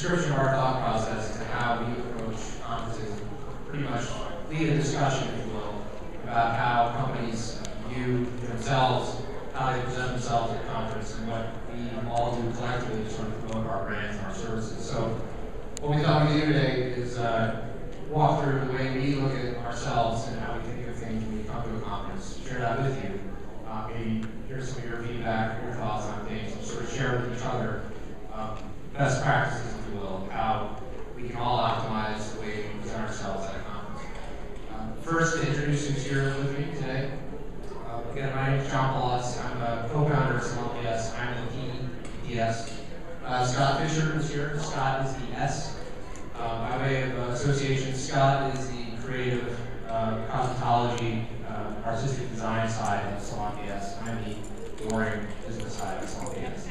description of our thought process to how we approach conferences, pretty much lead a discussion, if you will, about how companies view themselves, how they present themselves at a conference, and what we all do collectively to sort of promote our brands and our services. So what we thought we'd do today is walk through the way we look at ourselves and how we think of things when we come to a conference, share that with you. Maybe hear some of your feedback, your thoughts on things, and sort of share with each other best practices, if you will, how we can all optimize the way we present ourselves at a conference. First, to introduce who's here with me today. Again, my name is John Paulus. I'm a co-founder of Salon PS. I'm the PS. Scott Fisher is here. Scott is the S. By way of association, Scott is the creative cosmetology, artistic design side of Salon PS. I'm the boring business side of Salon PS.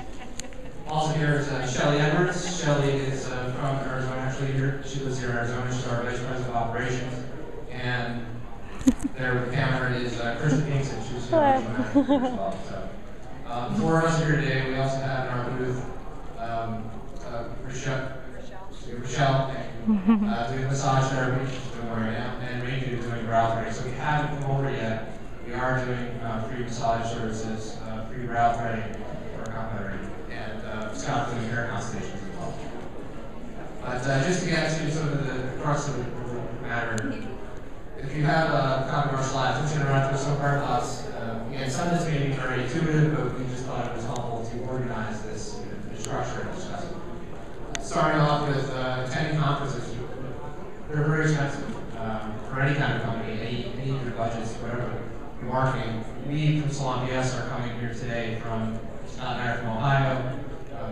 Also here is Shelly Edwards. Shelly is from Arizona, actually here. She lives here in Arizona. She's our Vice President of Operations. And there with the camera is Kristen Pinkston. She's here as well. So, for us here today, we also have in our booth Rochelle doing massage therapy, she's doing right now, and Randy doing brow threading. So we haven't come over yet. We are doing free massage services, free brow threading for our competitor, and Scott doing hair consultations as well. But just to get to some of the crux of the matter, if you have a copy of our slides, I'm just going to run through some of our thoughts. Again, some of this may be very intuitive, but we just thought it was helpful to organize this structure and discuss it. Starting off with attending conferences, they're very expensive for any kind of company, any of your budgets, whatever you're marketing. We from Salon PS are coming here today from Scott and I are from Ohio.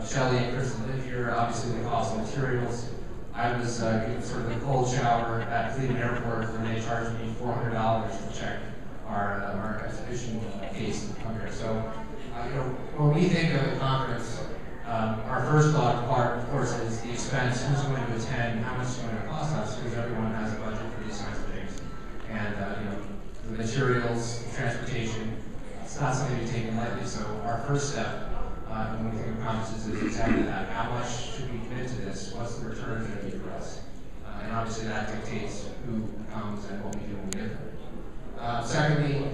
Shelly and Kristen live here. Obviously, the cost of materials. I was getting sort of a cold shower at Cleveland Airport, and they charged me $400 to check our exhibition case to come here. So, when we think of a conference, our first thought, of course, is the expense, who's going to attend, how much it's going to cost us, because everyone has a budget for these kinds of things. And the materials, the transportation, it's not something to be taken lightly. So our first step when we think of conferences is exactly that. How much should we commit to this? What's the return going to be for us? And obviously that dictates who comes and what we do when we get there. Secondly,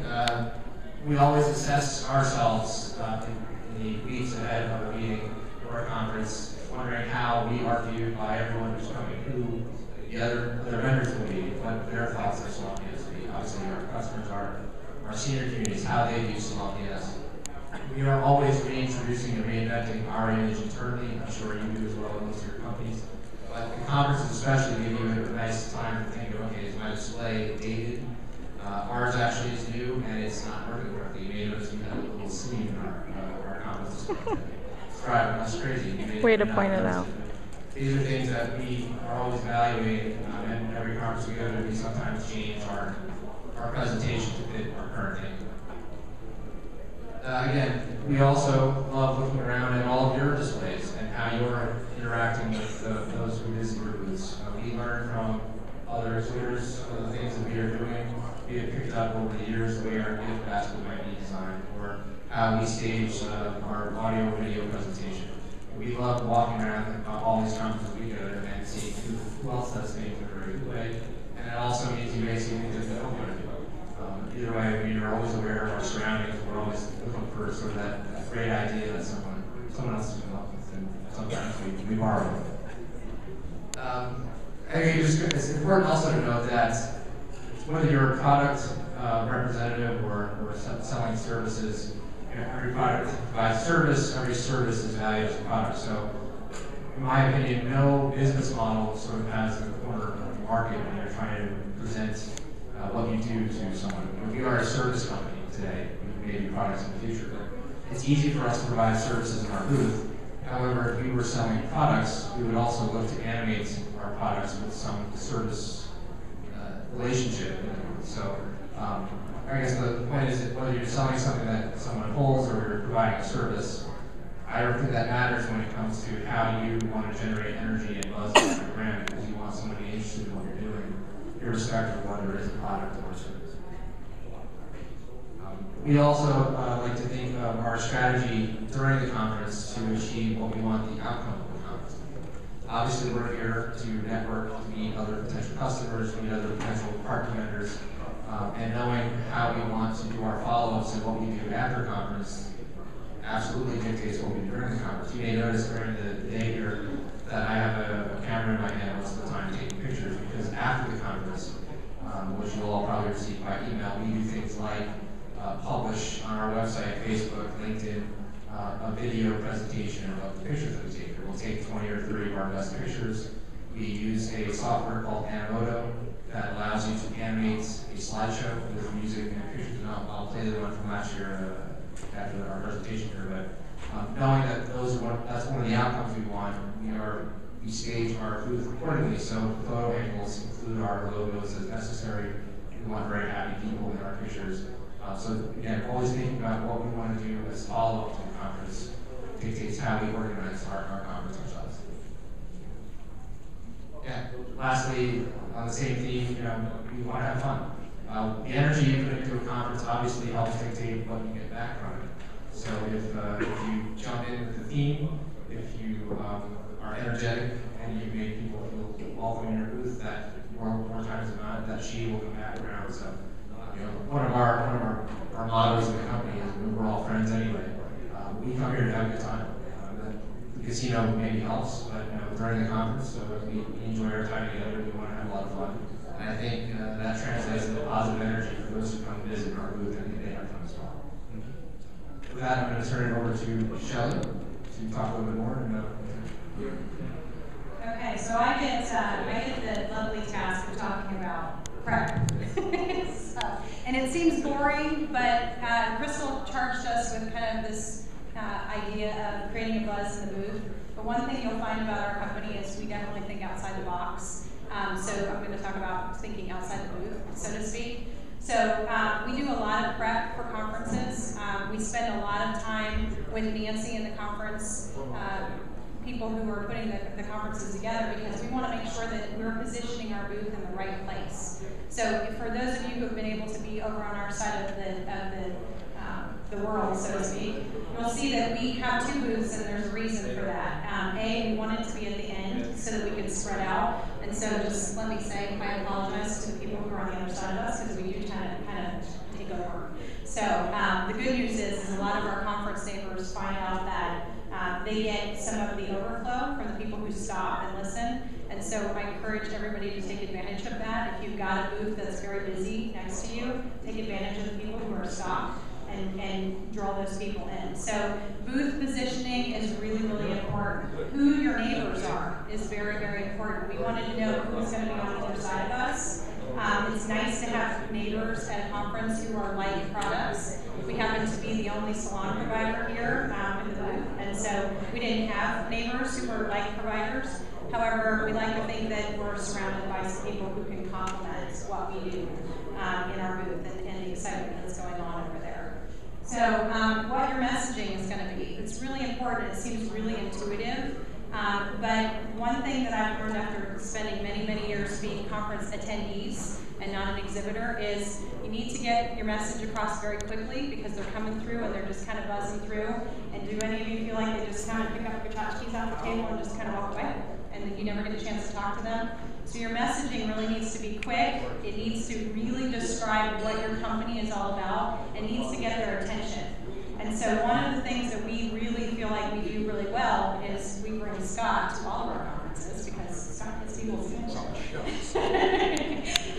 we always assess ourselves in the weeks ahead of a meeting or a conference, wondering how we are viewed by everyone who's coming, who the other vendors will be, what their thoughts of Salon PS will be. Obviously, our customers are our senior communities, how they view Salon PS. We are always reintroducing and reinventing our image internally. I'm sure you do as well in most of your companies. But the conferences especially give you a nice time to think of, okay, is my display dated? Ours actually is new and it's not working correctly. You may notice we have a little seam in our conference display. It's driving us crazy. Way to point it out. These are things that we are always evaluating, and every conference we go to, we sometimes change our presentation to fit our current thing. Again, we also love looking around at all of your displays and how you're interacting with those who visit your booths. We learn from other exhibitors the things that we are doing. We have picked up over the years the way our gift basket might be designed, or how we stage our audio or video presentation. We love walking around all these conferences we go to and seeing who else does things in a very good way. And it also means you may see things that don't want to do. Either way, we are always aware of our surroundings. We're always looking for sort of that great idea that someone else has come up with, and sometimes we borrow it. I think it's important also to note that whether you're a product representative or selling services, every product provides service, every service is valued as a product. So, in my opinion, no business model sort of has the corner of the market when you're trying to present what you do to someone. If we are a service company today, we may do products in the future, but it's easy for us to provide services in our booth. However, if we were selling products, we would also look to animate our products with some service relationship. So, I guess the point is that whether you're selling something that someone holds or you're providing a service, I don't think that matters when it comes to how you want to generate energy and buzz in your brand, because you want someone to be interested in what you're doing, irrespective of whether it is a product or a service. We also like to think of our strategy during the conference to achieve what we want the outcome of the conference. Obviously, we're here to network, to meet other potential customers, to meet other potential partner vendors, and knowing how we want to do our follow-ups and what we do after conference absolutely dictates what we do during the conference. You may notice during the day here that I have a camera in my hand most of the time taking pictures, because after the conference, which you'll all probably receive by email, we do things like publish on our website, Facebook, LinkedIn, a video presentation of the pictures that we take. We'll take 20 or 30 of our best pictures. We use a software called Animoto that allows you to animate a slideshow with music and pictures. And I'll play the one from last year after our presentation here. But knowing that that's one of the outcomes we want, we stage our booth accordingly. So the photo angles include our logos as necessary. We want very happy people in our pictures. So again, always thinking about what we want to do as follow-up to the conference dictates how we organize our conference ourselves. Yeah. Lastly, on the same theme, we want to have fun. The energy you put into a conference obviously helps dictate what you get back from it. So if you jump in with the theme, if you are energetic and you make people feel welcome in your booth, that more times than not, that she will come back around. So. One of our mottos in the company is we're all friends anyway. We come here to have a good time. The casino maybe helps, but during the conference, so we enjoy our time together. We want to have a lot of fun, and I think that translates into positive energy for those who come visit our booth, and they have fun as well. With that, I'm going to turn it over to Shelley to talk a little bit more. Okay, so I get the lovely task of talking about prep. And it seems boring, but Crystal charged us with kind of this idea of creating a buzz in the booth. But one thing you'll find about our company is we definitely think outside the box. So I'm going to talk about thinking outside the booth, so to speak. So we do a lot of prep for conferences. We spend a lot of time with Nancy in the conference, people who are putting the conferences together, because we want to make sure that we're positioning our booth in the right place. So for those of you who have been able to be over on our side of the world, so to speak, you'll see that we have two booths, and there's a reason for that. We want it to be at the end so that we can spread out. And so just let me say, I apologize to the people who are on the other side of us, because we do kind of take over. So the good news is a lot of our conference neighbors find out that they get some of the overflow from the people who stop and listen. And so I encourage everybody to take advantage of that. If you've got a booth that's very busy next to you, take advantage of the people who are stopped and draw those people in. So booth positioning is really, really important. Who your neighbors are is very, very important. We wanted to know who's going to be on either side of us. It's nice to have neighbors at a conference who are like products. We happen to be the only salon provider here in the booth, and so we didn't have neighbors who were like providers. However, we like to think that we're surrounded by some people who can complement what we do in our booth and the excitement that's going on over there. So what your messaging is going to be, it's really important. It seems really intuitive. But one thing that I've learned after spending many, many years being conference attendees and not an exhibitor is you need to get your message across very quickly, because they're coming through and they're just kind of buzzing through. And do any of you feel like they just kind of pick up your tchotchkes off the table and just kind of walk away, and you never get a chance to talk to them? So your messaging really needs to be quick. It needs to really describe what your company is all about. It needs to get their attention. And so one of the things that we really feel like we do really well is we bring Scott to all of our conferences, because Scott gets people's attention.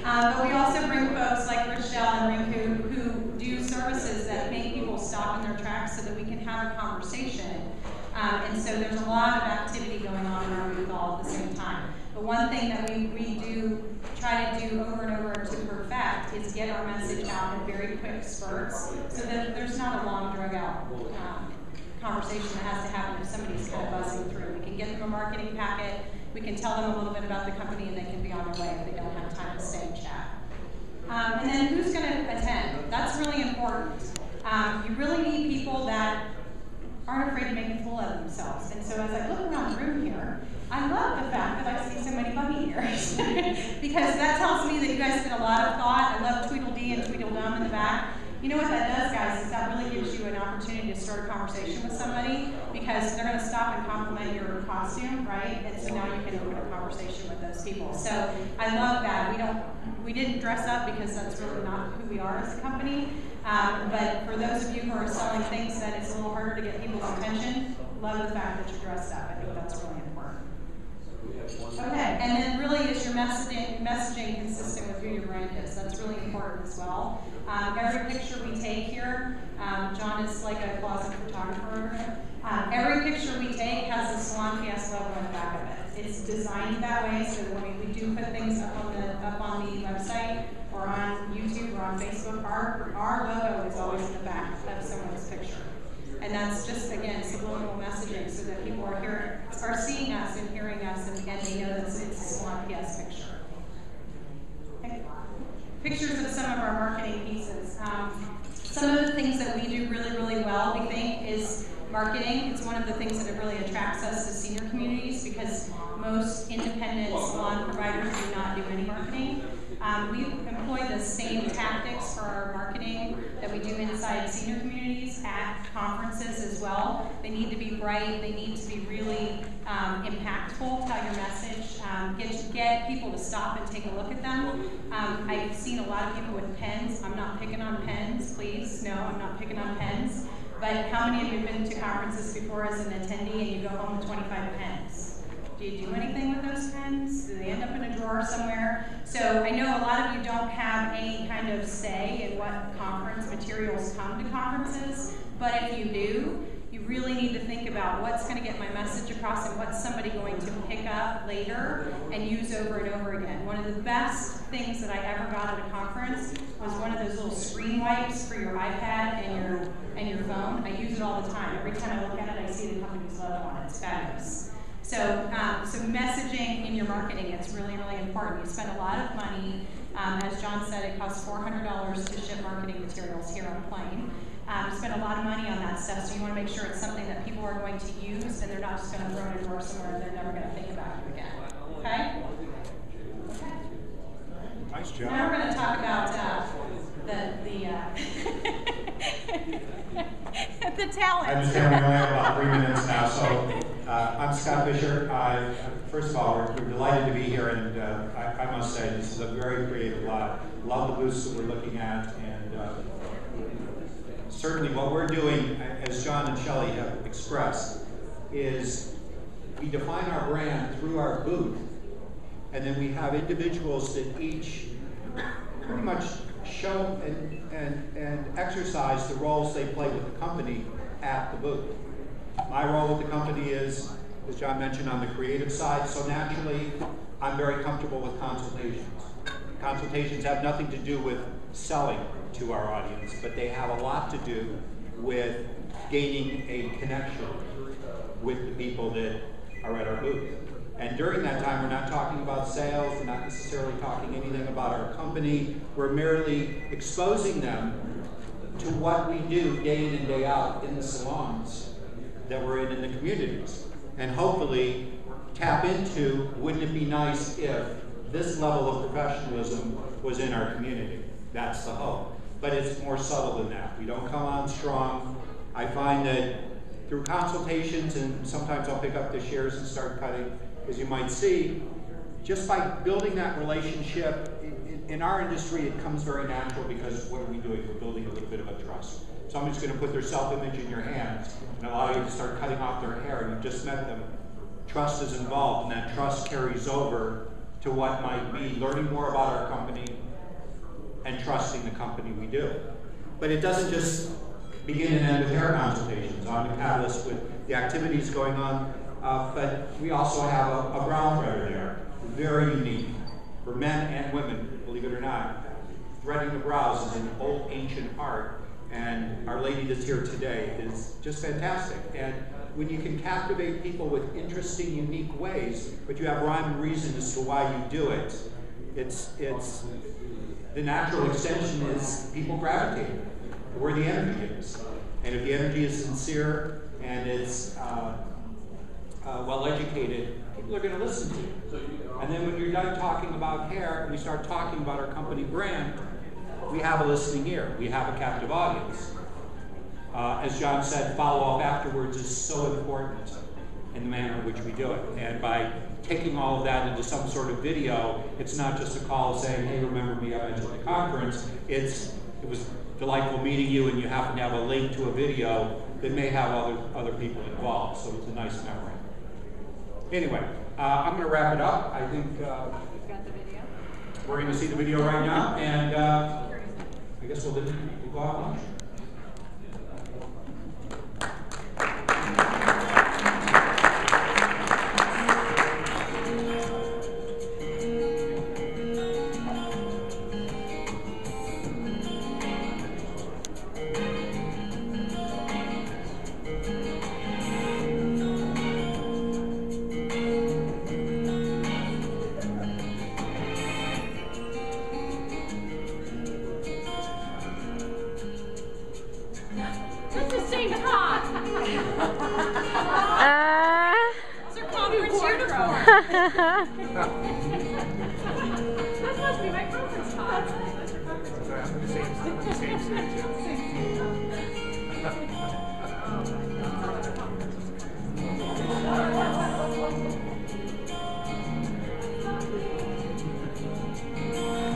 But we also bring folks like Rochelle and Rinku who do services that make people stop in their tracks so that we can have a conversation. And so there's a lot of activity going on in our booth all at the same time. But one thing that we do try to do over and over to perfect is get our message out in very quick spurts, so that there's not a long, drag-out conversation that has to happen if somebody's kind of buzzing through. We can get them a marketing packet, we can tell them a little bit about the company, and they can be on their way if they don't have time to stay and chat. And then who's going to attend? That's really important. You really need people that aren't afraid to make a fool of themselves. And so as I look around the room here, I love the fact that I see so many bunny ears, because that tells me that you guys spend a lot of thought. I love Tweedledee and Tweedledum in the back. You know what that does, guys, is that really gives you an opportunity to start a conversation with somebody, because because they're going to stop and compliment your costume, right? And so now you can open a conversation with those people. So I love that. We didn't dress up because that's really not who we are as a company. But for those of you who are selling things that it's a little harder to get people's attention, love the fact that you're dressed up. I think that's really important. Okay, and then really is your messaging consistent with who your brand is. That's really important as well. Every picture we take here, John is like a closet photographer over here. Every picture we take has the Salon PS logo on the back of it. It's designed that way so that when we do put things up on the website or on YouTube or on Facebook, our logo is always in the back of someone's picture. And that's just, again, subliminal messaging so that people are seeing us and hearing us and they know that it's a Salon PS picture. Okay. Pictures of some of our marketing pieces. Some of the things that we do really, really well, we think, is marketing. It's one of the things that really attracts us to senior communities because most independent salon providers do not do any marketing. We employ the same tactics for our marketing that we do inside senior communities at conferences as well. They need to be bright. They need to be really impactful. Tell your message. Get people to stop and take a look at them. I've seen a lot of people with pens. I'm not picking on pens, please. No, I'm not picking on pens. But how many of you have been to conferences before as an attendee and you go home with 25 pens? Do you do anything with those pens? Do they end up in a drawer somewhere? So I know a lot of you don't have any kind of say in what conference materials come to conferences, but if you do, you really need to think about what's going to get my message across and what's somebody going to pick up later and use over and over again. One of the best things that I ever got at a conference was one of those little screen wipes for your iPad and your phone. I use it all the time. Every time I look at it, I see the company's logo on it. It's fabulous. So messaging in your marketing, it's really, really important. You spend a lot of money. As John said, it costs $400 to ship marketing materials here on a plane. You spend a lot of money on that stuff, so you want to make sure it's something that people are going to use and they're not just going to throw it in a drawer somewhere and they're never going to think about it again. Okay? Nice job. Now we're going to talk about the talent. I understand we only have about 3 minutes now, so I'm Scott Fisher. First of all, we're delighted to be here, and I must say this is a very creative lot. Love the booths that we're looking at, and certainly what we're doing, as John and Shelley have expressed, is we define our brand through our booth, and then we have individuals that each pretty much show and exercise the roles they play with the company at the booth. My role with the company is, as John mentioned, on the creative side, so naturally I'm very comfortable with consultations. Consultations have nothing to do with selling to our audience, but they have a lot to do with gaining a connection with the people that are at our booth. And during that time, we're not talking about sales, we're not necessarily talking anything about our company, we're merely exposing them to what we do day in and day out in the salons that we're in the communities. And hopefully tap into, wouldn't it be nice if this level of professionalism was in our community? That's the hope. But it's more subtle than that. We don't come on strong. I find that through consultations, and sometimes I'll pick up the shares and start cutting, as you might see, just by building that relationship, in our industry it comes very natural because what are we doing? We're building a little bit of a trust. Somebody's going to put their self-image in your hands and allow you to start cutting off their hair, and you just met them. Trust is involved, and that trust carries over to what might be learning more about our company and trusting the company we do. But it doesn't just begin and end with hair consultations. I'm the catalyst with the activities going on, but we also have a brow threader there, very unique for men and women, believe it or not. Threading the brows is an old ancient art, and Our Lady that's here today is just fantastic. And when you can captivate people with interesting, unique ways, but you have rhyme and reason as to why you do it, it's the natural extension is people gravitate where the energy is. And if the energy is sincere and it's well-educated, people are going to listen to you. And then when you're done talking about hair and we start talking about our company brand, we have a listening ear. We have a captive audience. As John said, follow-up afterwards is so important in the manner in which we do it. And by taking all of that into some sort of video, it's not just a call saying, hey, remember me, I mentioned the conference. It was delightful meeting you, and you happen to have a link to a video that may have other people involved, so it's a nice memory. Anyway, I'm going to wrap it up. I think we're going to see the video right now, and I guess we'll go out lunch. That must be my conference talk.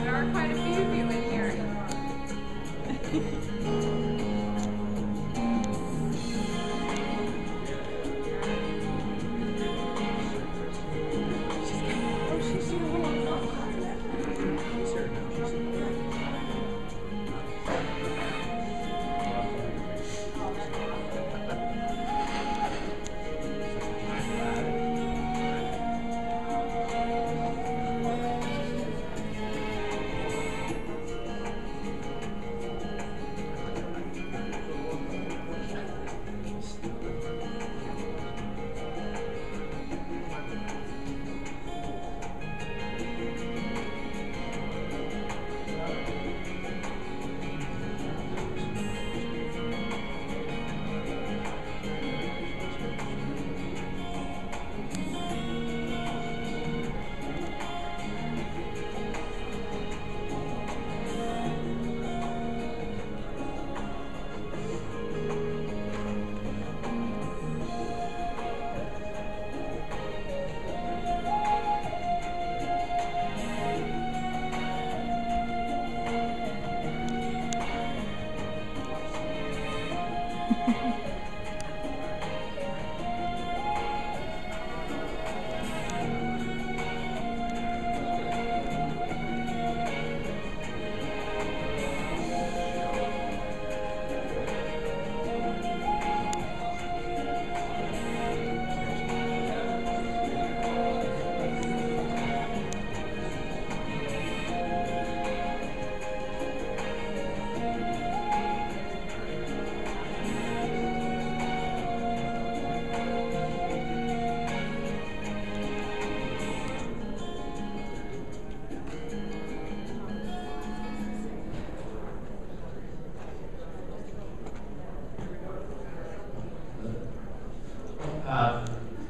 There are quite a few of you in here.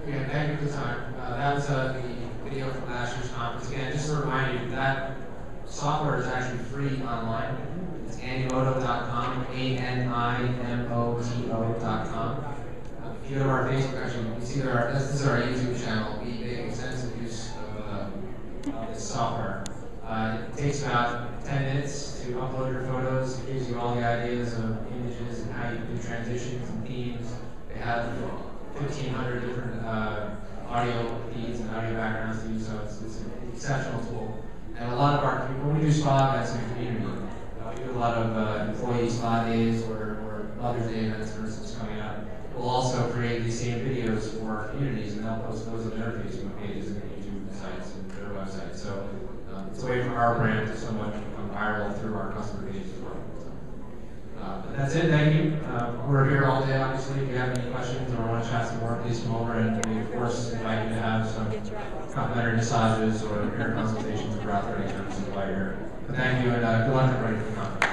Again, thank you for the time. That was the video from last year's conference. Again, just to remind you, that software is actually free online. It's animoto.com, ANIMOTO.com. If you go to our Facebook, actually, you see this is our YouTube channel. We make extensive use of this software. It takes about 10 minutes to upload your photos. It gives you all the ideas of images and how you do transitions and themes. They have 1,500 different audio feeds and audio backgrounds to use, so it's an exceptional tool. And a lot of our, when we do spa events in the community, we do a lot of employee spa days or Mother's Day events, for instance, coming up. We'll also create these same videos for our communities, and they'll post those on their Facebook pages and YouTube sites and their websites. So it's a way for our brand to somewhat become viral through our customer pages as well. But that's it, thank you. We're here all day, obviously. If you have any questions or want to chat some more, please come over, and we, of course, invite you to have some complimentary massages or hair consultations or brow threading services while you're here. But thank you, and good luck everybody for the conference.